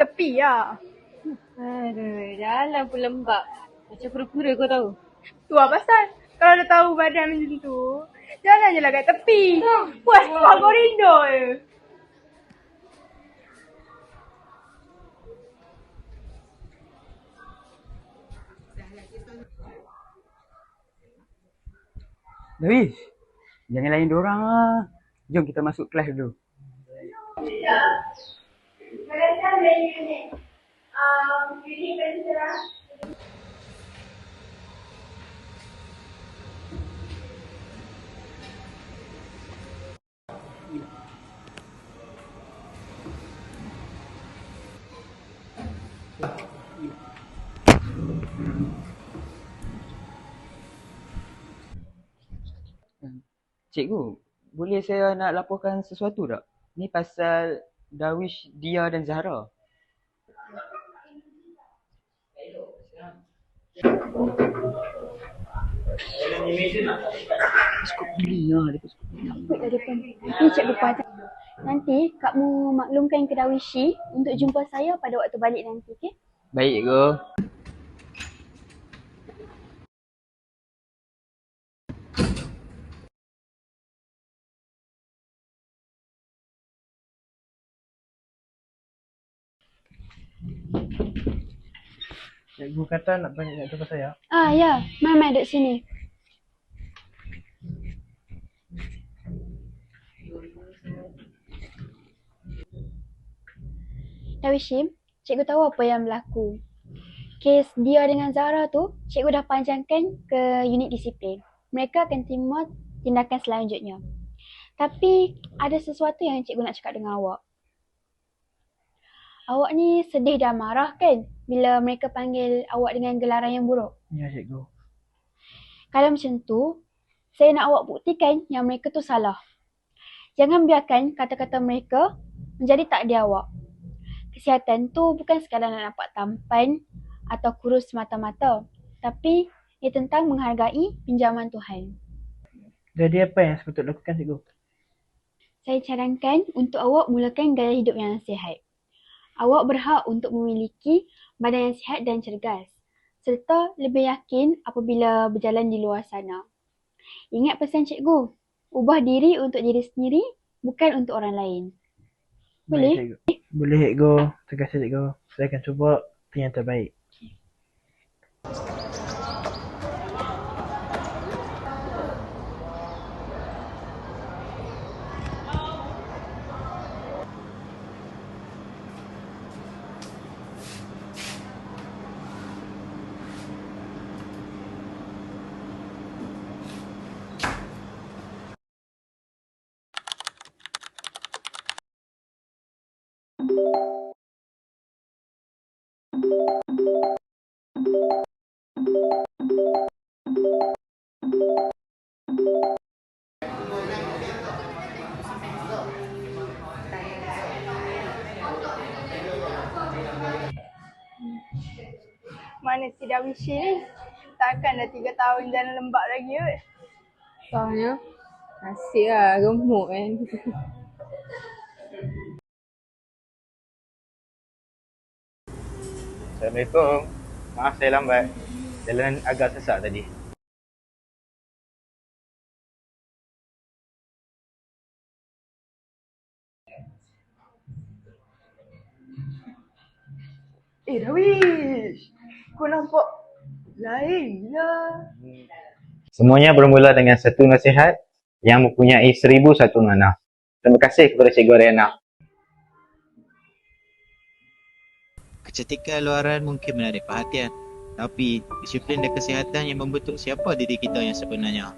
tepi lah. Aduh, jalan pun lembab. Macam pura-pura kau tahu. Tu lah pasal. Kalau dah tahu badan macam tu, jalan je lah kat tepi. Puas buat koridor je. Darwish, jangan lain diorang lah. Jom kita masuk kelas dulu. Kadang-kadang dari unit. Unit pencerah. Cikgu, boleh saya nak laporkan sesuatu tak? Ni pasal Darwish, Dia dan Zahra. Skop beli lah. Ikut dari depan. Ni Cikgu Puan. Nanti kamu maklumkan ke Darwishi untuk jumpa saya pada waktu balik nanti, okey? Baik, cikgu. Cikgu kata nak jumpa saya. Ya. Mai duduk sini. Darwishi, Cikgu tahu apa yang berlaku. Kes Dia dengan Zahra tu, Cikgu dah panjangkan ke unit disiplin. Mereka akan terima tindakan selanjutnya. Tapi ada sesuatu yang Cikgu nak cakap dengan awak. Awak ni sedih dan marah kan bila mereka panggil awak dengan gelaran yang buruk? Ya, cikgu. Kalau macam tu, saya nak awak buktikan yang mereka tu salah. Jangan biarkan kata-kata mereka menjadi takdir awak. Kesihatan tu bukan sekadar nak nampak tampan atau kurus semata-mata, tapi ia tentang menghargai pinjaman Tuhan. Jadi apa yang sepatutnya lakukan, cikgu? Saya cadangkan untuk awak mulakan gaya hidup yang sihat. Awak berhak untuk memiliki badan yang sihat dan cergas, serta lebih yakin apabila berjalan di luar sana. Ingat pesan cikgu, ubah diri untuk diri sendiri, bukan untuk orang lain. Boleh? Baik, cikgu. Boleh, cikgu. Terima kasih, cikgu. Saya akan cuba yang terbaik. Mana si Darwishi ni? Takkan dah 3 tahun jalan lembab lagi kot. Soalnya, asyik lah, gemuk kan. Assalamualaikum. Maaf saya lambat. Jalan agak sesak tadi. Darwish, kau nampak lain lah. Semuanya bermula dengan satu nasihat yang mempunyai 1001 makna. Terima kasih kepada Cikgu Ariana. Kecantikan luaran mungkin menarik perhatian, tapi disiplin dan kesihatan yang membentuk siapa diri kita yang sebenarnya.